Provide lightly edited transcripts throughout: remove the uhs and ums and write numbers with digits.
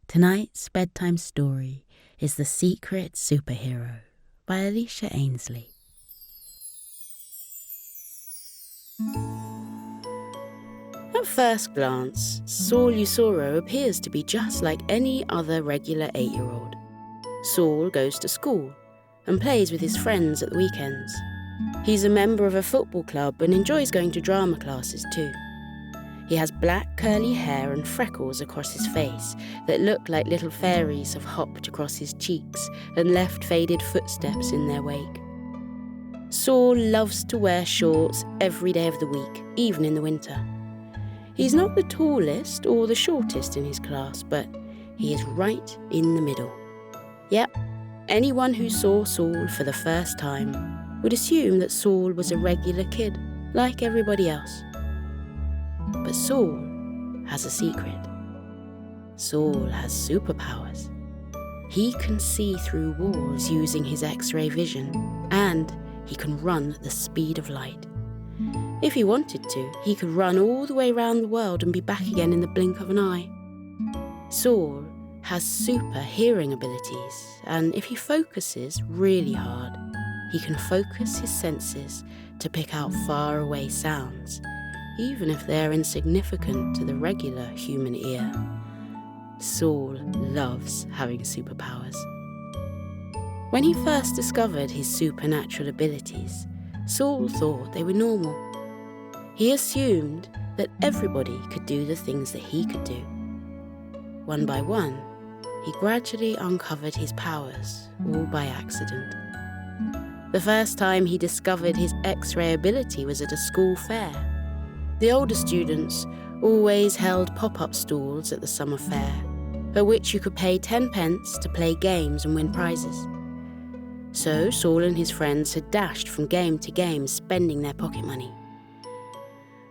Tonight's bedtime story is The Secret Superhero by Alicia Ainsley. At first glance, Saul Usoro appears to be just like any other regular 8-year-old. Saul goes to school and plays with his friends at the weekends. He's a member of a football club and enjoys going to drama classes too. He has black curly hair and freckles across his face that look like little fairies have hopped across his cheeks and left faded footsteps in their wake. Saul loves to wear shorts every day of the week, even in the winter. He's not the tallest or the shortest in his class, but he is right in the middle. Yep, anyone who saw Saul for the first time would assume that Saul was a regular kid, like everybody else. But Saul has a secret. Saul has superpowers. He can see through walls using his X-ray vision, and he can run at the speed of light. If he wanted to, he could run all the way around the world and be back again in the blink of an eye. Saul has super hearing abilities, and if he focuses really hard, he can focus his senses to pick out faraway sounds, even if they're insignificant to the regular human ear. Saul loves having superpowers. When he first discovered his supernatural abilities, Saul thought they were normal. He assumed that everybody could do the things that he could do. One by one, he gradually uncovered his powers, all by accident. The first time he discovered his X-ray ability was at a school fair. The older students always held pop-up stalls at the summer fair, at which you could pay 10 pence to play games and win prizes. So Saul and his friends had dashed from game to game, spending their pocket money.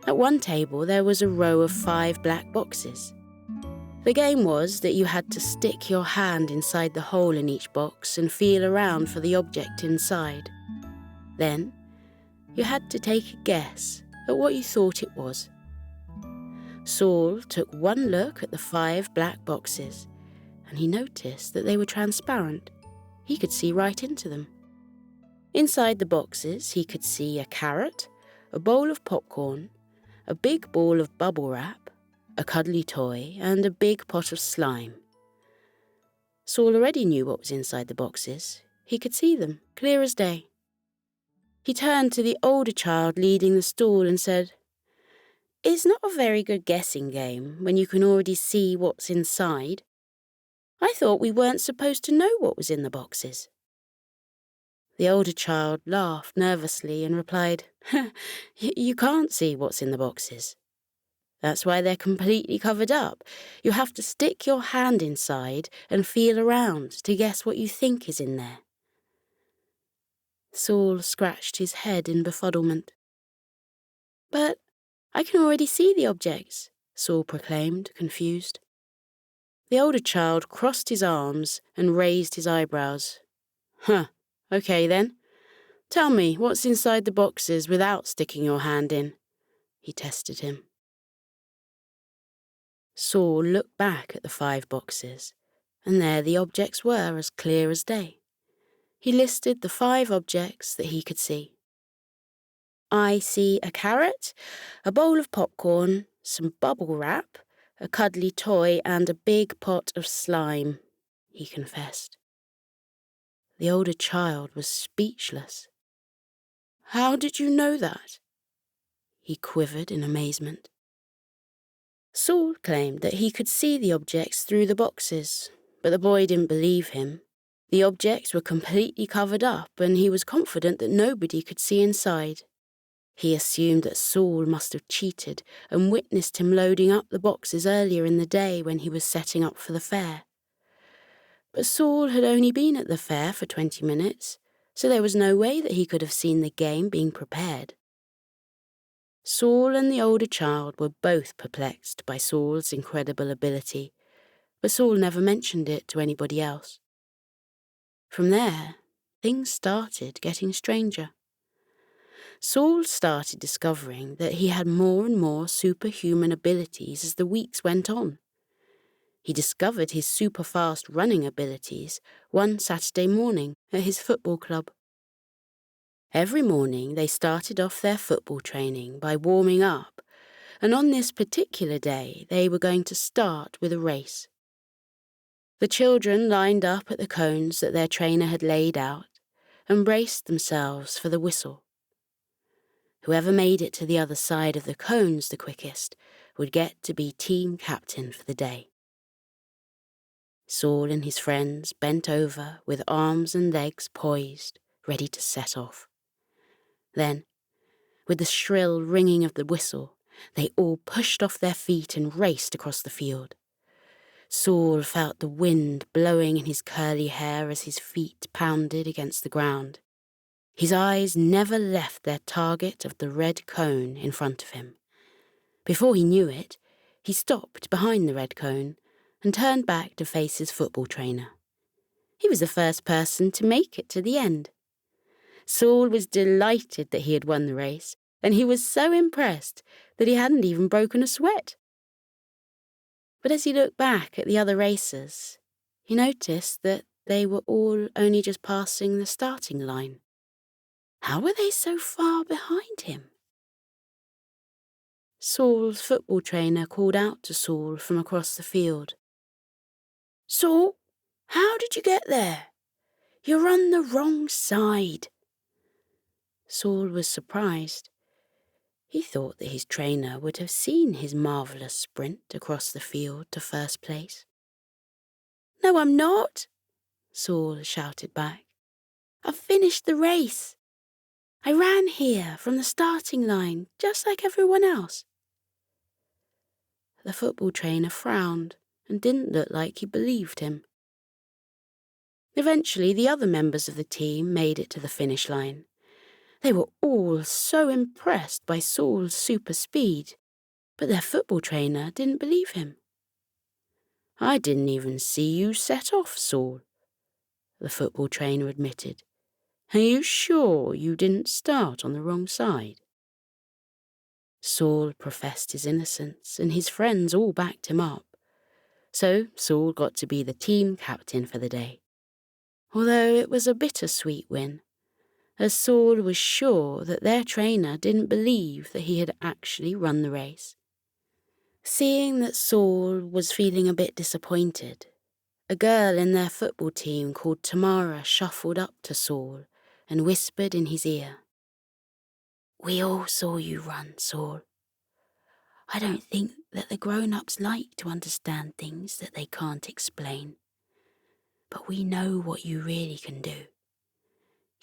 At one table, there was a row of 5 black boxes. The game was that you had to stick your hand inside the hole in each box and feel around for the object inside. Then, you had to take a guess at what you thought it was. Saul took one look at the 5 black boxes, and he noticed that they were transparent. He could see right into them. Inside the boxes, he could see a carrot, a bowl of popcorn, a big ball of bubble wrap, a cuddly toy, and a big pot of slime. Saul already knew what was inside the boxes. He could see them, clear as day. He turned to the older child leading the stall and said, "It's not a very good guessing game when you can already see what's inside. I thought we weren't supposed to know what was in the boxes." The older child laughed nervously and replied, "You can't see what's in the boxes. That's why they're completely covered up. You have to stick your hand inside and feel around to guess what you think is in there." Saul scratched his head in befuddlement. "But I can already see the objects," Saul proclaimed, confused. The older child crossed his arms and raised his eyebrows. Okay then. Tell me what's inside the boxes without sticking your hand in," he tested him. Saul looked back at the 5 boxes, and there the objects were as clear as day. He listed the 5 objects that he could see. "I see a carrot, a bowl of popcorn, some bubble wrap, a cuddly toy, and a big pot of slime," he confessed. The older child was speechless. "How did you know that?" He quivered in amazement. Saul claimed that he could see the objects through the boxes, but the boy didn't believe him. The objects were completely covered up, and he was confident that nobody could see inside. He assumed that Saul must have cheated and witnessed him loading up the boxes earlier in the day when he was setting up for the fair. But Saul had only been at the fair for 20 minutes, so there was no way that he could have seen the game being prepared. Saul and the older child were both perplexed by Saul's incredible ability, but Saul never mentioned it to anybody else. From there, things started getting stranger. Saul started discovering that he had more and more superhuman abilities as the weeks went on. He discovered his super-fast running abilities one Saturday morning at his football club. Every morning they started off their football training by warming up, and on this particular day they were going to start with a race. The children lined up at the cones that their trainer had laid out and braced themselves for the whistle. Whoever made it to the other side of the cones the quickest would get to be team captain for the day. Saul and his friends bent over with arms and legs poised, ready to set off. Then, with the shrill ringing of the whistle, they all pushed off their feet and raced across the field. Saul felt the wind blowing in his curly hair as his feet pounded against the ground. His eyes never left their target of the red cone in front of him. Before he knew it, he stopped behind the red cone and turned back to face his football trainer. He was the first person to make it to the end. Saul was delighted that he had won the race, and he was so impressed that he hadn't even broken a sweat. But as he looked back at the other racers, he noticed that they were all only just passing the starting line. How were they so far behind him? Saul's football trainer called out to Saul from across the field. "Saul, how did you get there? You're on the wrong side." Saul was surprised. He thought that his trainer would have seen his marvellous sprint across the field to first place. "No, I'm not," Saul shouted back. "I finished the race. I ran here from the starting line, just like everyone else." The football trainer frowned and didn't look like he believed him. Eventually, the other members of the team made it to the finish line. They were all so impressed by Saul's super speed, but their football trainer didn't believe him. "I didn't even see you set off, Saul," the football trainer admitted. "Are you sure you didn't start on the wrong side?" Saul professed his innocence, and his friends all backed him up. So Saul got to be the team captain for the day, although it was a bittersweet win, as Saul was sure that their trainer didn't believe that he had actually run the race. Seeing that Saul was feeling a bit disappointed, a girl in their football team called Tamara shuffled up to Saul and whispered in his ear, "We all saw you run, Saul. I don't think that the grown-ups like to understand things that they can't explain. But we know what you really can do.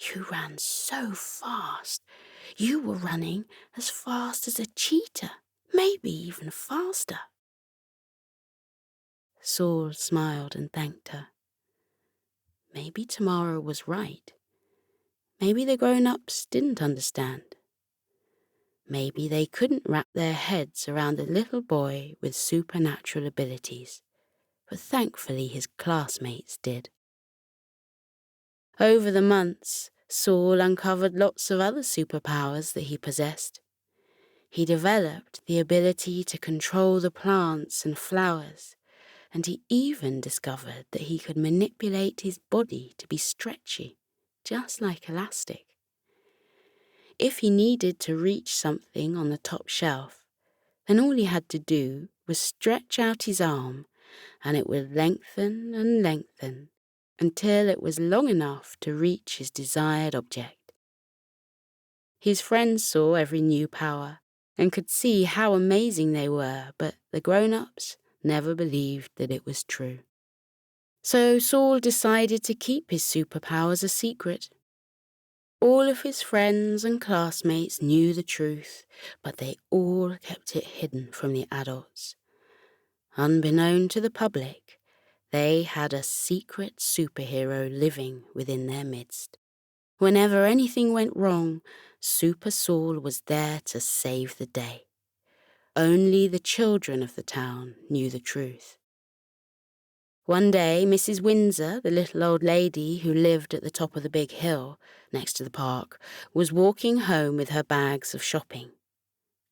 You ran so fast. You were running as fast as a cheetah, maybe even faster." Saul smiled and thanked her. Maybe Tamara was right. Maybe the grown-ups didn't understand. Maybe they couldn't wrap their heads around a little boy with supernatural abilities, but thankfully his classmates did. Over the months, Saul uncovered lots of other superpowers that he possessed. He developed the ability to control the plants and flowers, and he even discovered that he could manipulate his body to be stretchy, just like elastic. If he needed to reach something on the top shelf, then all he had to do was stretch out his arm, and it would lengthen and lengthen until it was long enough to reach his desired object. His friends saw every new power and could see how amazing they were, but the grown-ups never believed that it was true. So Saul decided to keep his superpowers a secret. All of his friends and classmates knew the truth, but they all kept it hidden from the adults. Unbeknown to the public, they had a secret superhero living within their midst. Whenever anything went wrong, Super Saul was there to save the day. Only the children of the town knew the truth. One day, Mrs. Windsor, the little old lady who lived at the top of the big hill next to the park, was walking home with her bags of shopping.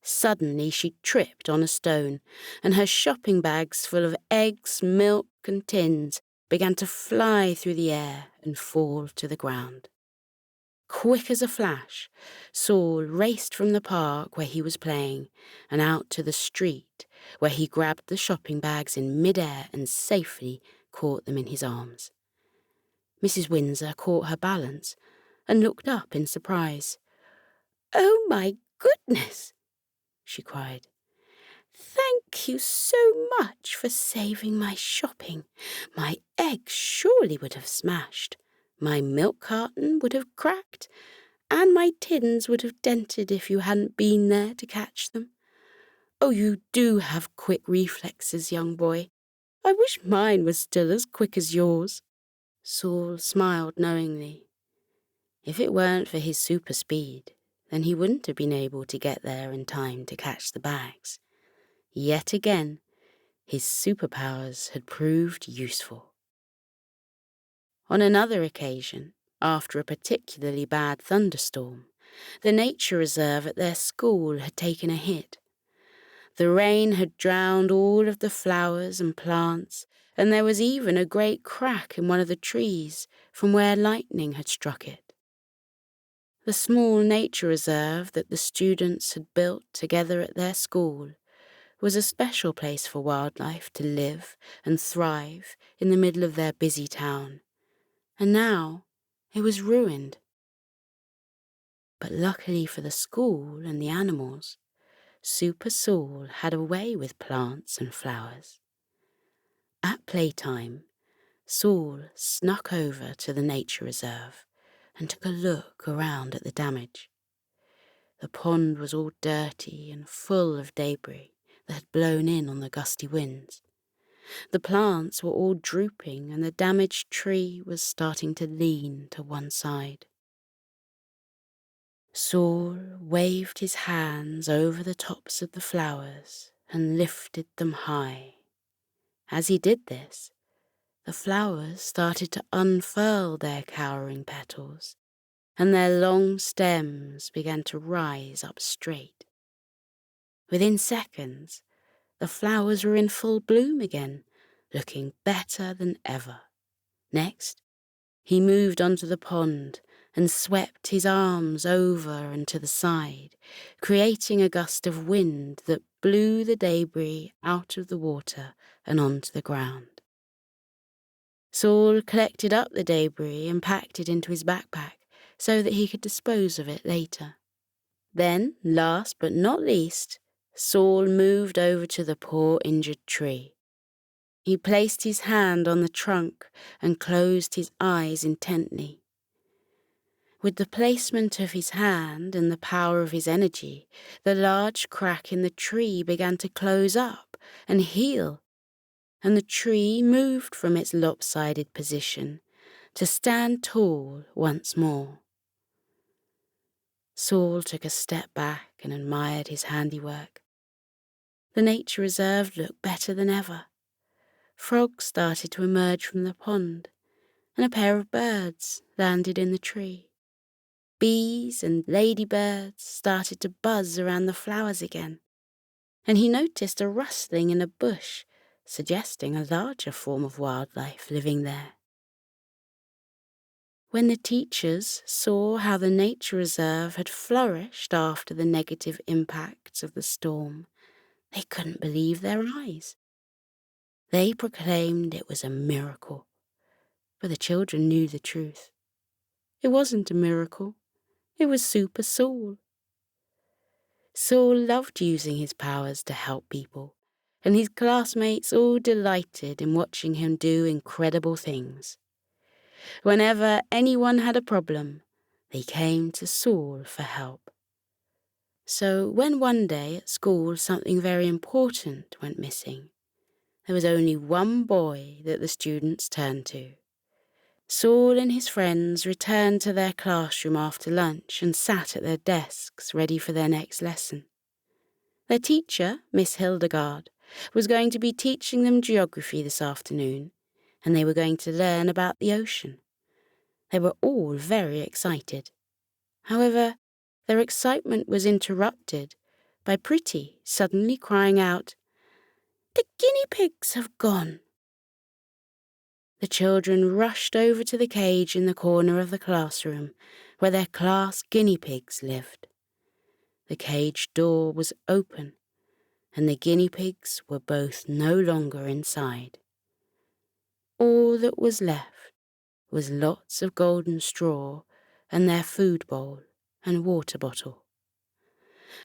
Suddenly she tripped on a stone, and her shopping bags full of eggs, milk, and tins began to fly through the air and fall to the ground. Quick as a flash, Saul raced from the park where he was playing and out to the street, where he grabbed the shopping bags in midair and safely caught them in his arms. Mrs. Windsor caught her balance and looked up in surprise. "Oh, my goodness!" she cried. "Thank you so much for saving my shopping. My eggs surely would have smashed. My milk carton would have cracked, and my tins would have dented if you hadn't been there to catch them. Oh, you do have quick reflexes, young boy. I wish mine was still as quick as yours." Saul smiled knowingly. If it weren't for his super speed, then he wouldn't have been able to get there in time to catch the bags. Yet again, his superpowers had proved useful. On another occasion, after a particularly bad thunderstorm, the nature reserve at their school had taken a hit. The rain had drowned all of the flowers and plants, and there was even a great crack in one of the trees from where lightning had struck it. The small nature reserve that the students had built together at their school was a special place for wildlife to live and thrive in the middle of their busy town, and now it was ruined. But luckily for the school and the animals, Super Saul had a way with plants and flowers. At playtime, Saul snuck over to the nature reserve and took a look around at the damage. The pond was all dirty and full of debris that had blown in on the gusty winds. The plants were all drooping and the damaged tree was starting to lean to one side. Saul waved his hands over the tops of the flowers and lifted them high. As he did this, the flowers started to unfurl their cowering petals, and their long stems began to rise up straight. Within seconds, the flowers were in full bloom again, looking better than ever. Next, he moved onto the pond and swept his arms over and to the side, creating a gust of wind that blew the debris out of the water and onto the ground. Saul collected up the debris and packed it into his backpack so that he could dispose of it later. Then, last but not least, Saul moved over to the poor injured tree. He placed his hand on the trunk and closed his eyes intently. With the placement of his hand and the power of his energy, the large crack in the tree began to close up and heal, and the tree moved from its lopsided position to stand tall once more. Saul took a step back and admired his handiwork. The nature reserve looked better than ever. Frogs started to emerge from the pond, and a pair of birds landed in the tree. Bees and ladybirds started to buzz around the flowers again, and he noticed a rustling in a bush, suggesting a larger form of wildlife living there. When the teachers saw how the nature reserve had flourished after the negative impacts of the storm, they couldn't believe their eyes. They proclaimed it was a miracle, but the children knew the truth. It wasn't a miracle. It was Super Saul. Saul loved using his powers to help people, and his classmates all delighted in watching him do incredible things. Whenever anyone had a problem, they came to Saul for help. So when one day at school something very important went missing, there was only one boy that the students turned to. Saul and his friends returned to their classroom after lunch and sat at their desks ready for their next lesson. Their teacher, Miss Hildegard, was going to be teaching them geography this afternoon, and they were going to learn about the ocean. They were all very excited. However, their excitement was interrupted by Pretty suddenly crying out, "The guinea pigs have gone!" The children rushed over to the cage in the corner of the classroom where their class guinea pigs lived. The cage door was open, and the guinea pigs were both no longer inside. All that was left was lots of golden straw and their food bowl and water bottle.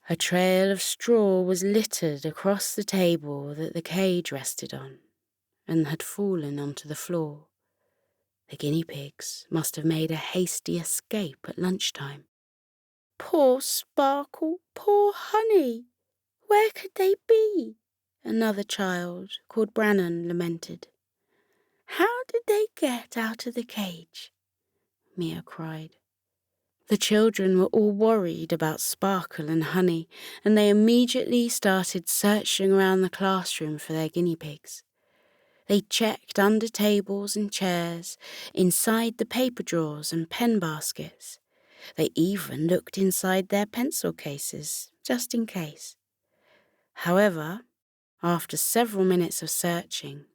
A trail of straw was littered across the table that the cage rested on and had fallen onto the floor. The guinea pigs must have made a hasty escape at lunchtime. "Poor Sparkle, poor Honey, where could they be?" another child called Brannon lamented. "How did they get out of the cage?" Mia cried. The children were all worried about Sparkle and Honey, and they immediately started searching around the classroom for their guinea pigs. They checked under tables and chairs, inside the paper drawers and pen baskets. They even looked inside their pencil cases, just in case. However, after several minutes of searching,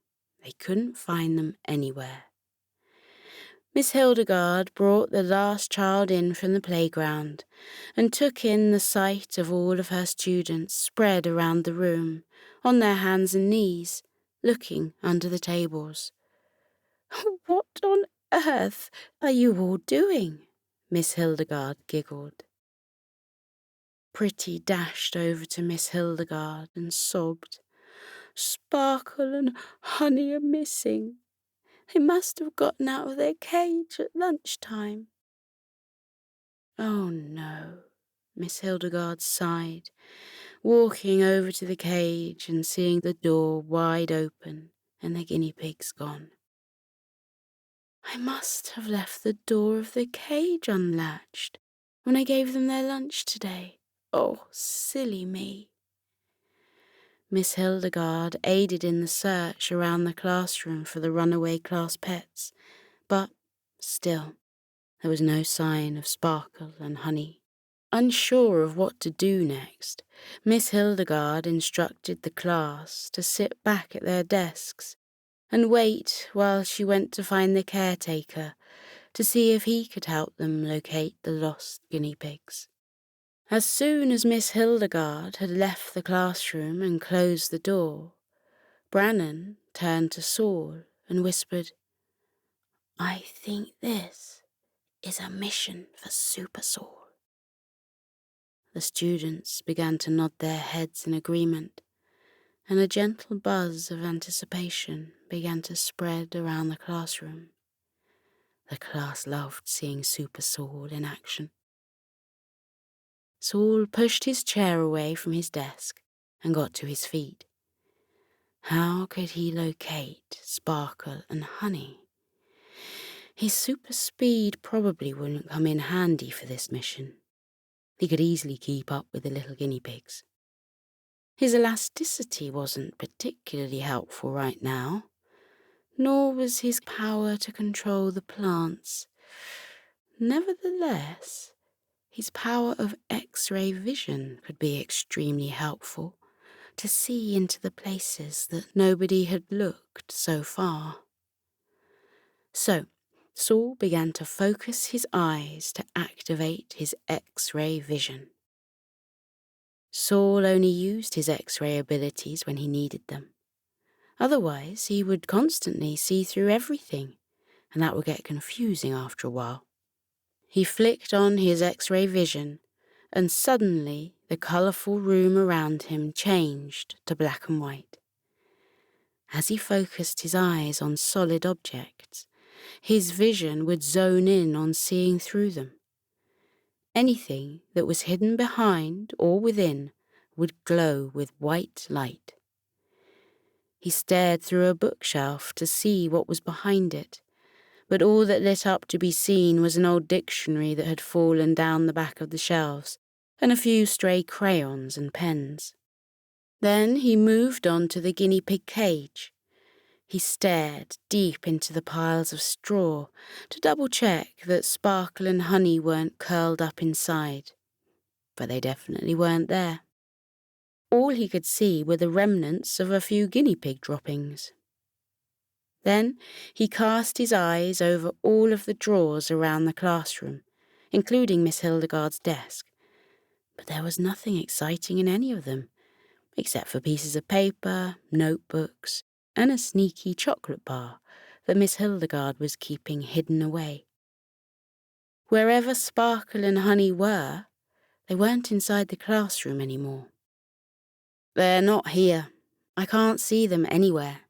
they couldn't find them anywhere. Miss Hildegard brought the last child in from the playground and took in the sight of all of her students spread around the room, on their hands and knees, looking under the tables. "What on earth are you all doing?" Miss Hildegard giggled. Pretty dashed over to Miss Hildegard and sobbed. "Sparkle and Honey are missing. They must have gotten out of their cage at lunchtime." "Oh no," Miss Hildegard sighed, walking over to the cage and seeing the door wide open and the guinea pigs gone. "I must have left the door of the cage unlatched when I gave them their lunch today. Oh, silly me." Miss Hildegard aided in the search around the classroom for the runaway class pets, but still, there was no sign of Sparkle and Honey. Unsure of what to do next, Miss Hildegard instructed the class to sit back at their desks and wait while she went to find the caretaker to see if he could help them locate the lost guinea pigs. As soon as Miss Hildegard had left the classroom and closed the door, Brannon turned to Saul and whispered, "I think this is a mission for Super Saul." The students began to nod their heads in agreement, and a gentle buzz of anticipation began to spread around the classroom. The class loved seeing Super Saul in action. Saul pushed his chair away from his desk and got to his feet. How could he locate Sparkle and Honey? His super speed probably wouldn't come in handy for this mission. He could easily keep up with the little guinea pigs. His elasticity wasn't particularly helpful right now, nor was his power to control the plants. Nevertheless, his power of X-ray vision could be extremely helpful to see into the places that nobody had looked so far. So, Saul began to focus his eyes to activate his X-ray vision. Saul only used his X-ray abilities when he needed them. Otherwise, he would constantly see through everything, and that would get confusing after a while. He flicked on his X-ray vision, and suddenly the colourful room around him changed to black and white. As he focused his eyes on solid objects, his vision would zone in on seeing through them. Anything that was hidden behind or within would glow with white light. He stared through a bookshelf to see what was behind it, but all that lit up to be seen was an old dictionary that had fallen down the back of the shelves, and a few stray crayons and pens. Then he moved on to the guinea pig cage. He stared deep into the piles of straw to double-check that Sparkle and Honey weren't curled up inside, but they definitely weren't there. All he could see were the remnants of a few guinea pig droppings. Then he cast his eyes over all of the drawers around the classroom, including Miss Hildegard's desk. But there was nothing exciting in any of them, except for pieces of paper, notebooks, and a sneaky chocolate bar that Miss Hildegard was keeping hidden away. Wherever Sparkle and Honey were, they weren't inside the classroom anymore. "They're not here. I can't see them anywhere,"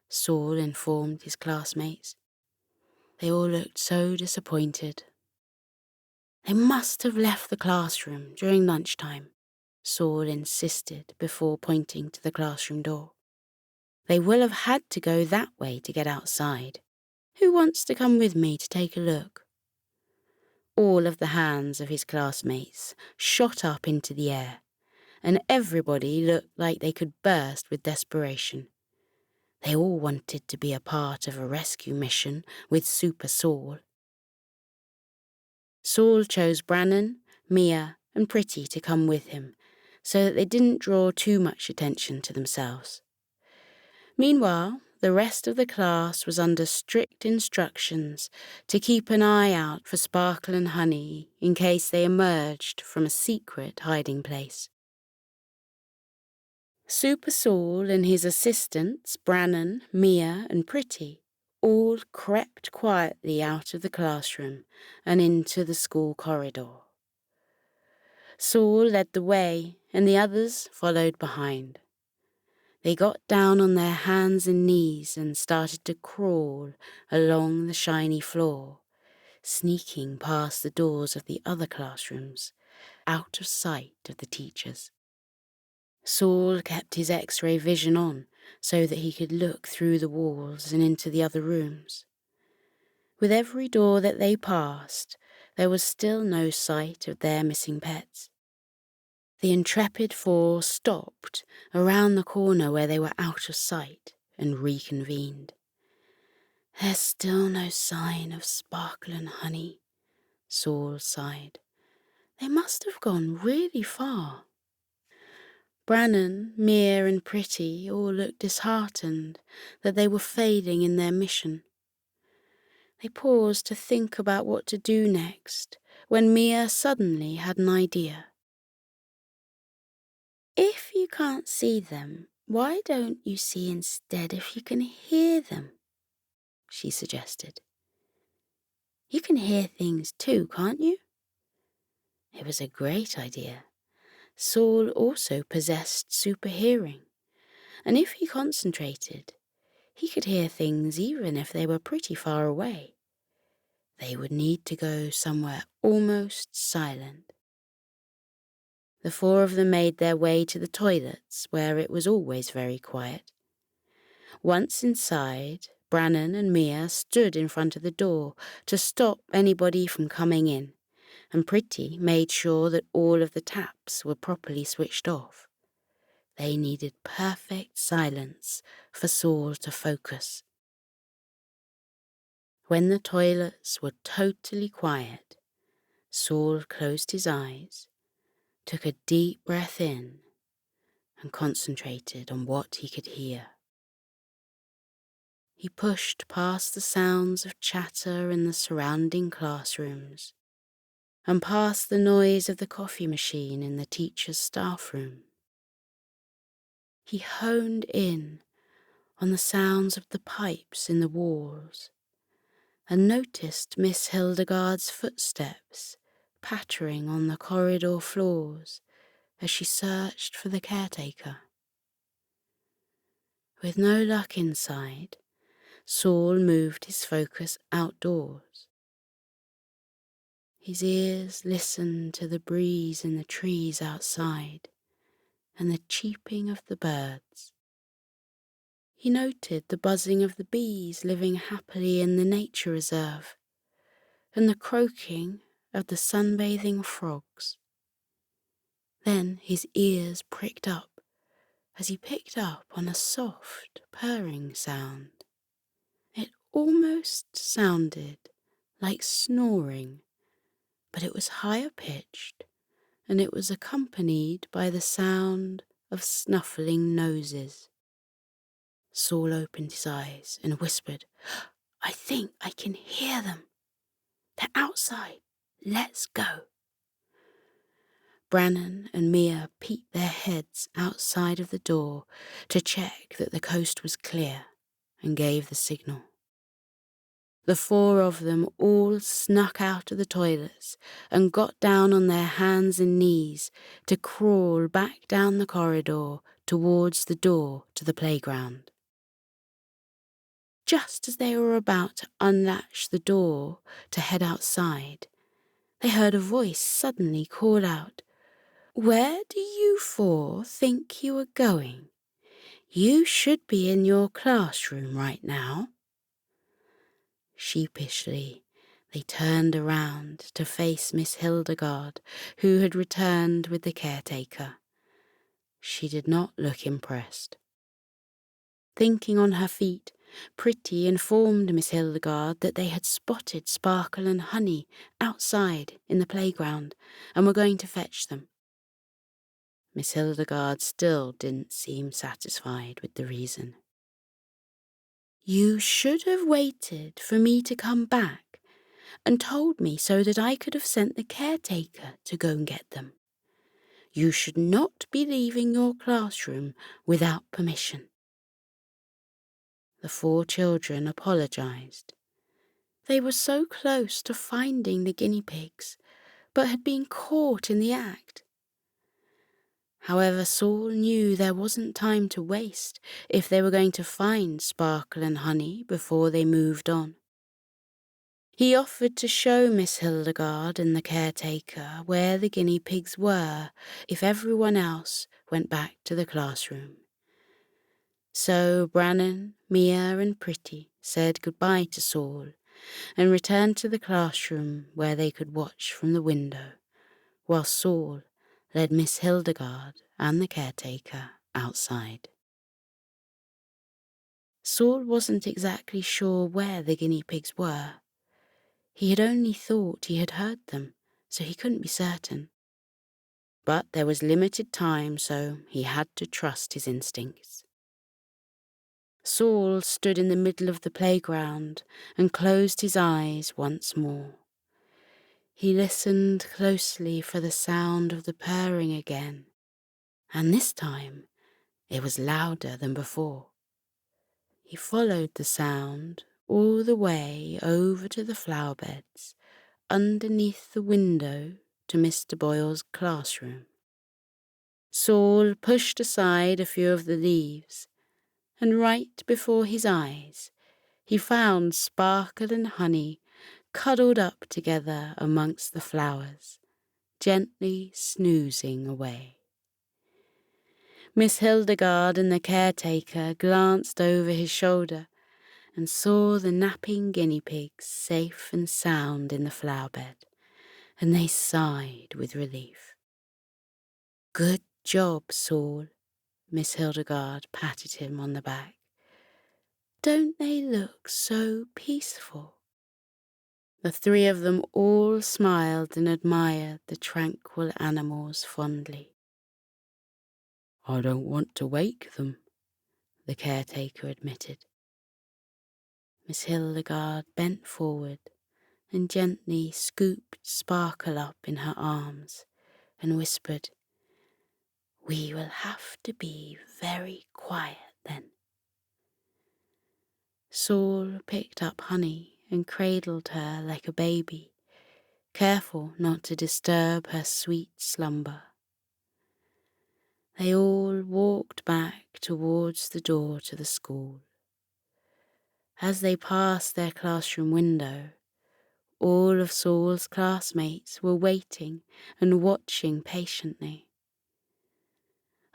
Saul informed his classmates. They all looked so disappointed. "They must have left the classroom during lunchtime," Saul insisted before pointing to the classroom door. "They will have had to go that way to get outside. Who wants to come with me to take a look?" All of the hands of his classmates shot up into the air, and everybody looked like they could burst with desperation. They all wanted to be a part of a rescue mission with Super Saul. Saul chose Brannon, Mia, and Pretty to come with him, so that they didn't draw too much attention to themselves. Meanwhile, the rest of the class was under strict instructions to keep an eye out for Sparkle and Honey in case they emerged from a secret hiding place. Super Saul and his assistants, Brannon, Mia, and Pretty, all crept quietly out of the classroom and into the school corridor. Saul led the way, and the others followed behind. They got down on their hands and knees and started to crawl along the shiny floor, sneaking past the doors of the other classrooms, out of sight of the teachers. Saul kept his X-ray vision on so that he could look through the walls and into the other rooms. With every door that they passed, there was still no sight of their missing pets. The intrepid four stopped around the corner where they were out of sight and reconvened. "There's still no sign of Sparkle and Honey," Saul sighed. "They must have gone really far." Brannon, Mia, and Pretty all looked disheartened that they were failing in their mission. They paused to think about what to do next when Mia suddenly had an idea. "If you can't see them, why don't you see instead if you can hear them?" she suggested. "You can hear things too, can't you?" It was a great idea. Saul also possessed super hearing, and if he concentrated, he could hear things even if they were pretty far away. They would need to go somewhere almost silent. The four of them made their way to the toilets, where it was always very quiet. Once inside, Brannon and Mia stood in front of the door to stop anybody from coming in, and Pretty made sure that all of the taps were properly switched off. They needed perfect silence for Saul to focus. When the toilets were totally quiet, Saul closed his eyes, took a deep breath in, and concentrated on what he could hear. He pushed past the sounds of chatter in the surrounding classrooms, and past the noise of the coffee machine in the teacher's staff room. He honed in on the sounds of the pipes in the walls, and noticed Miss Hildegard's footsteps pattering on the corridor floors as she searched for the caretaker. With no luck inside, Saul moved his focus outdoors. His ears listened to the breeze in the trees outside and the cheeping of the birds. He noted the buzzing of the bees living happily in the nature reserve and the croaking of the sunbathing frogs. Then his ears pricked up as he picked up on a soft, purring sound. It almost sounded like snoring, but it was higher pitched, and it was accompanied by the sound of snuffling noses. Saul opened his eyes and whispered, "I think I can hear them. They're outside. Let's go." Brannon and Mia peeked their heads outside of the door to check that the coast was clear and gave the signal. The four of them all snuck out of the toilets and got down on their hands and knees to crawl back down the corridor towards the door to the playground. Just as they were about to unlatch the door to head outside, they heard a voice suddenly call out, "Where do you four think you are going? You should be in your classroom right now." Sheepishly, they turned around to face Miss Hildegarde, who had returned with the caretaker. She did not look impressed. Thinking on her feet, Pretty informed Miss Hildegarde that they had spotted Sparkle and Honey outside in the playground and were going to fetch them. Miss Hildegarde still didn't seem satisfied with the reason. "You should have waited for me to come back and told me so that I could have sent the caretaker to go and get them. You should not be leaving your classroom without permission." The four children apologized. They were so close to finding the guinea pigs, but had been caught in the act. However, Saul knew there wasn't time to waste if they were going to find Sparkle and Honey before they moved on. He offered to show Miss Hildegarde and the caretaker where the guinea pigs were if everyone else went back to the classroom. So Brannon, Mia and Pretty said goodbye to Saul and returned to the classroom where they could watch from the window, while Saul led Miss Hildegarde and the caretaker outside. Saul wasn't exactly sure where the guinea pigs were. He had only thought he had heard them, so he couldn't be certain. But there was limited time, so he had to trust his instincts. Saul stood in the middle of the playground and closed his eyes once more. He listened closely for the sound of the purring again, and this time it was louder than before. He followed the sound all the way over to the flower beds underneath the window to Mr. Boyle's classroom. Saul pushed aside a few of the leaves, and right before his eyes he found Sparkle and Honey cuddled up together amongst the flowers, gently snoozing away. Miss Hildegarde and the caretaker glanced over his shoulder and saw the napping guinea pigs safe and sound in the flower bed, and they sighed with relief. "Good job, Saul," Miss Hildegarde patted him on the back. "Don't they look so peaceful?" The three of them all smiled and admired the tranquil animals fondly. "I don't want to wake them," the caretaker admitted. Miss Hildegarde bent forward and gently scooped Sparkle up in her arms and whispered, "We will have to be very quiet then." Saul picked up Honey and cradled her like a baby, careful not to disturb her sweet slumber. They all walked back towards the door to the school. As they passed their classroom window, all of Saul's classmates were waiting and watching patiently.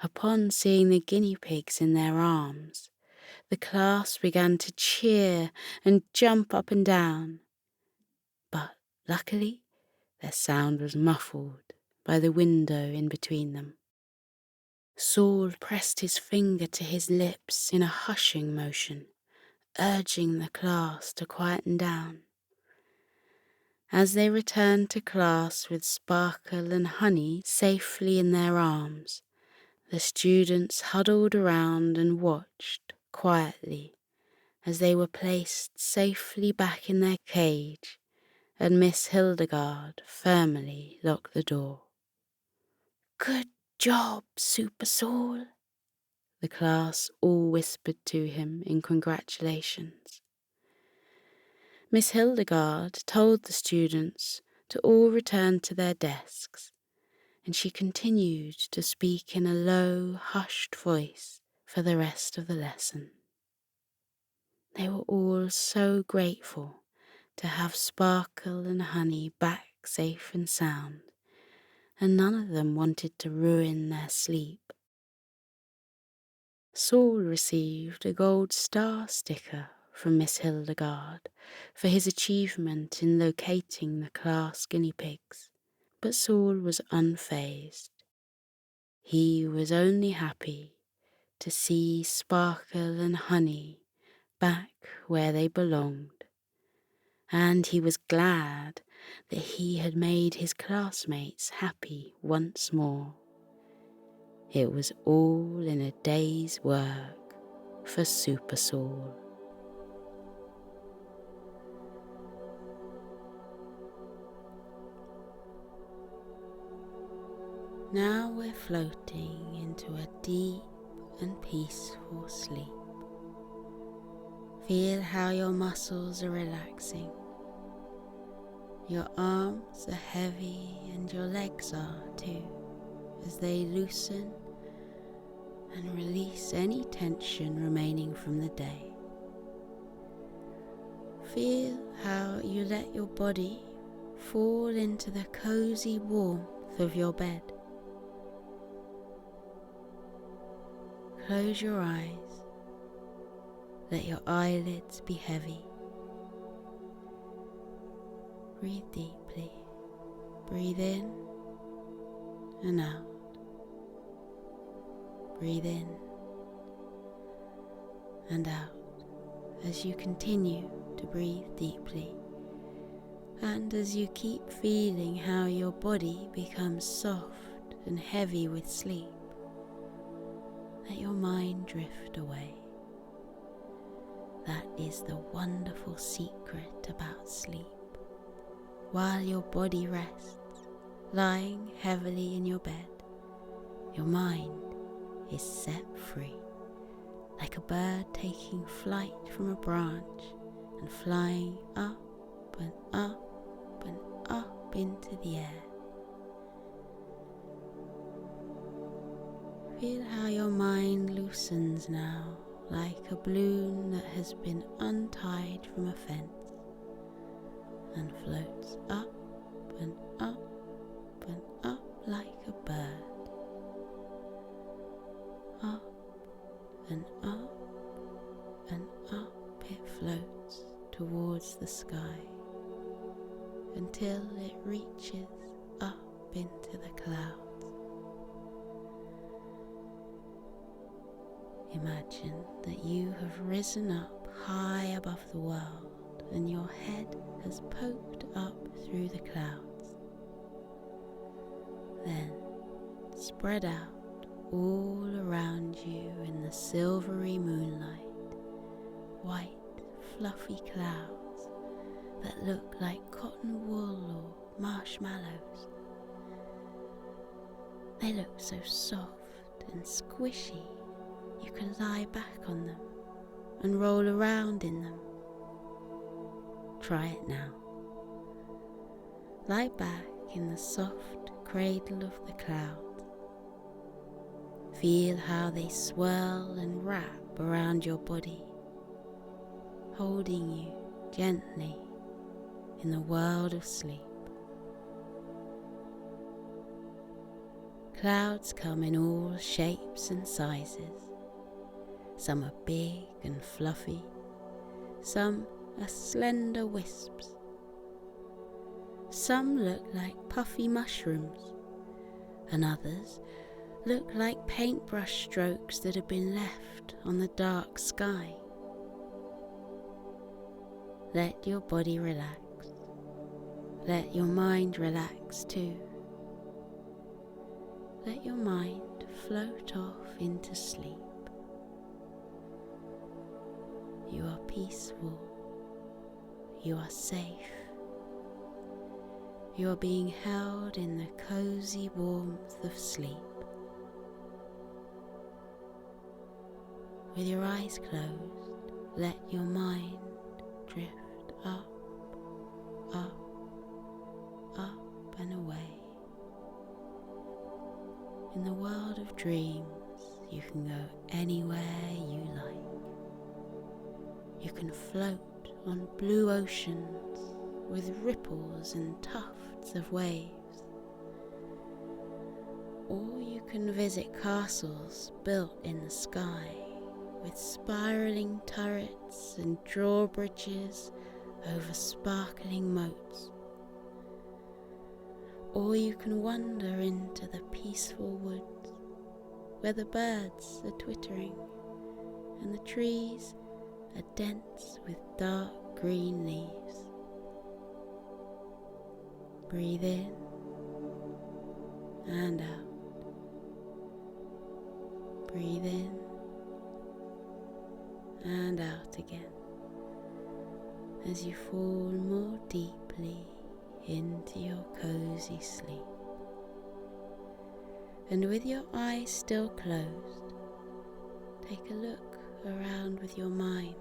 Upon seeing the guinea pigs in their arms, the class began to cheer and jump up and down. But luckily, their sound was muffled by the window in between them. Saul pressed his finger to his lips in a hushing motion, urging the class to quieten down. As they returned to class with Sparkle and Honey safely in their arms, The students huddled around and watched quietly as they were placed safely back in their cage and Miss Hildegard firmly locked the door. "Good job, Super Saul," the class all whispered to him in congratulations. Miss Hildegard told the students to all return to their desks, and she continued to speak in a low, hushed voice for the rest of the lesson. They were all so grateful to have Sparkle and Honey back safe and sound, and none of them wanted to ruin their sleep. Saul received a gold star sticker from Miss Hildegard for his achievement in locating the class guinea pigs, but Saul was unfazed. He was only happy to see Sparkle and Honey back where they belonged, and he was glad that he had made his classmates happy once more. It was all in a day's work for Super Saul. Now we're floating into a deep and peaceful sleep. Feel how your muscles are relaxing. Your arms are heavy and your legs are too, as they loosen and release any tension remaining from the day. Feel how you let your body fall into the cozy warmth of your bed. Close your eyes. Let your eyelids be heavy. Breathe deeply. Breathe in and out. Breathe in and out as you continue to breathe deeply, and as you keep feeling how your body becomes soft and heavy with sleep. Let your mind drift away. That is the wonderful secret about sleep. While your body rests, lying heavily in your bed, your mind is set free, like a bird taking flight from a branch and flying up and up and up into the air. Feel how your mind loosens now, like a balloon that has been untied from a fence, and floats up and up and up like a bird. Up and up and up it floats towards the sky until it reaches up into the clouds. Imagine that you have risen up high above the world and your head has poked up through the clouds. Then spread out all around you in the silvery moonlight, white fluffy clouds that look like cotton wool or marshmallows. They look so soft and squishy. You can lie back on them and roll around in them. Try it now. Lie back in the soft cradle of the clouds. Feel how they swirl and wrap around your body, holding you gently in the world of sleep. Clouds come in all shapes and sizes. Some are big and fluffy, some are slender wisps. Some look like puffy mushrooms, and others look like paintbrush strokes that have been left on the dark sky. Let your body relax. Let your mind relax too. Let your mind float off into sleep. You are peaceful. You are safe. You are being held in the cozy warmth of sleep. With your eyes closed, let your mind drift up, up, up and away. In the world of dreams, you can go anywhere you like. You can float on blue oceans with ripples and tufts of waves. Or you can visit castles built in the sky with spiraling turrets and drawbridges over sparkling moats. Or you can wander into the peaceful woods where the birds are twittering and the trees are dense with dark green leaves. Breathe in and out. Breathe in and out again as you fall more deeply into your cozy sleep. And with your eyes still closed, take a look around with your mind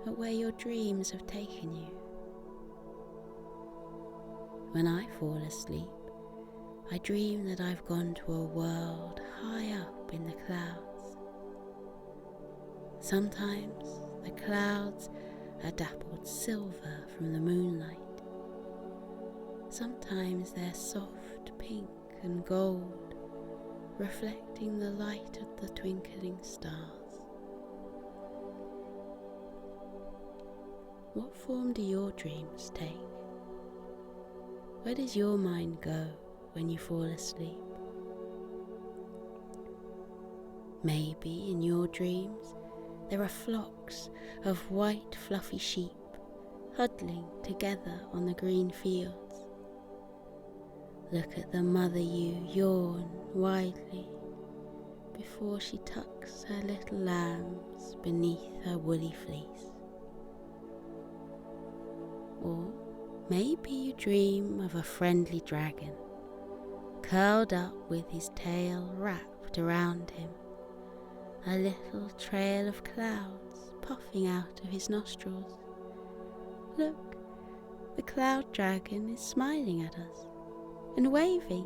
at where your dreams have taken you. When I fall asleep, I dream that I've gone to a world high up in the clouds. Sometimes the clouds are dappled silver from the moonlight. Sometimes they're soft pink and gold, reflecting the light of the twinkling stars. What form do your dreams take? Where does your mind go when you fall asleep? Maybe in your dreams there are flocks of white fluffy sheep huddling together on the green fields. Look at the mother ewe yawn widely before she tucks her little lambs beneath her woolly fleece. Or maybe you dream of a friendly dragon, curled up with his tail wrapped around him, a little trail of clouds puffing out of his nostrils. Look, the cloud dragon is smiling at us and waving.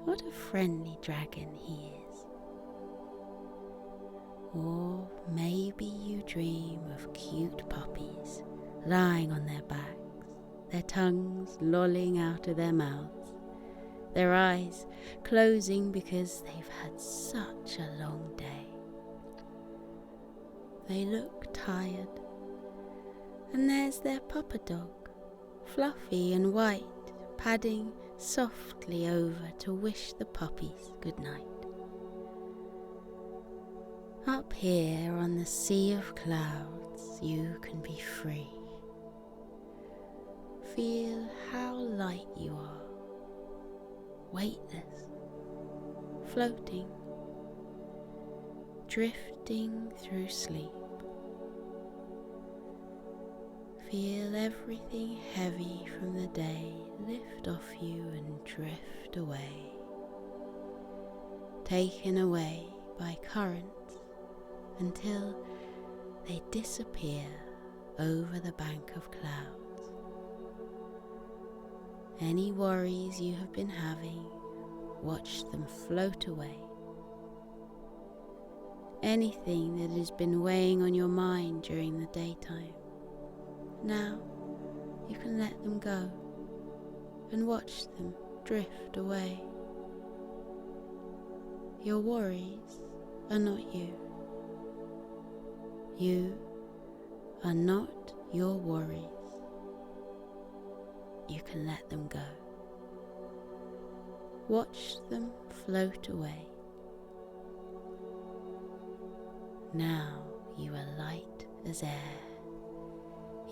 What a friendly dragon he is. Or maybe you dream of cute puppies lying on their backs, their tongues lolling out of their mouths, their eyes closing because they've had such a long day. They look tired, and there's their papa dog, fluffy and white, padding softly over to wish the puppies good night. Up here on the sea of clouds, you can be free. Feel how light you are, weightless, floating, drifting through sleep. Feel everything heavy from the day lift off you and drift away, taken away by currents until they disappear over the bank of clouds. Any worries you have been having, watch them float away. Anything that has been weighing on your mind during the daytime, now you can let them go and watch them drift away. Your worries are not you. You are not your worries. You can let them go. Watch them float away. Now you are light as air.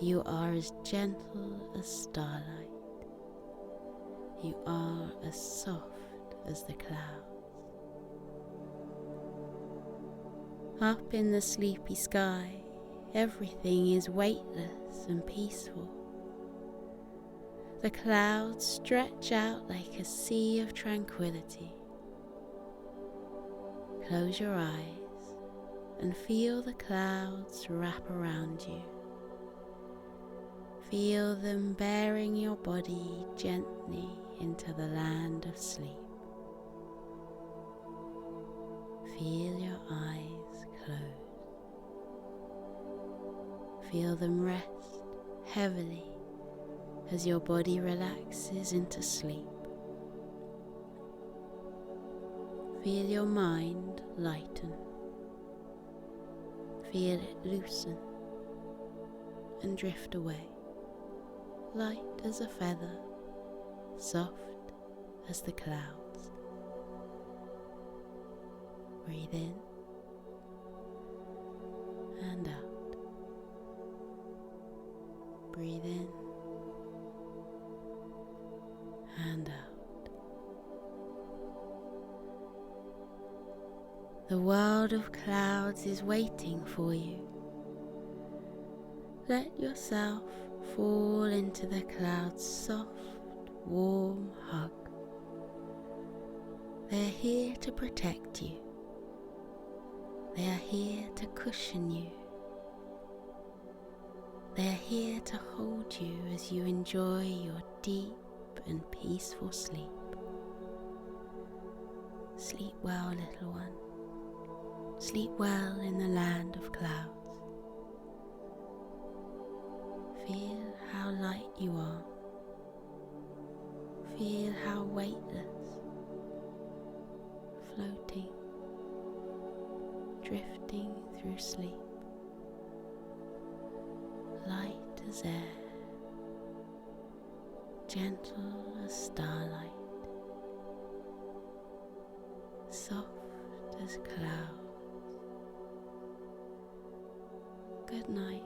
You are as gentle as starlight. You are as soft as the clouds. Up in the sleepy sky, everything is weightless and peaceful. The clouds stretch out like a sea of tranquility. Close your eyes and feel the clouds wrap around you. Feel them bearing your body gently into the land of sleep. Feel your eyes close. Feel them rest heavily as your body relaxes into sleep. Feel your mind lighten. Feel it loosen and drift away, light as a feather, soft as the clouds. Breathe in and out. Breathe in and out. The world of clouds is waiting for you. Let yourself fall into the clouds' soft, warm hug. They are here to protect you. They are here to cushion you. They are here to hold you as you enjoy your deep and peaceful sleep. Sleep well, little one. Sleep well in the land of clouds. Feel how light you are. Feel how weightless, floating, drifting through sleep, light as air, gentle as starlight, soft as clouds. Good night.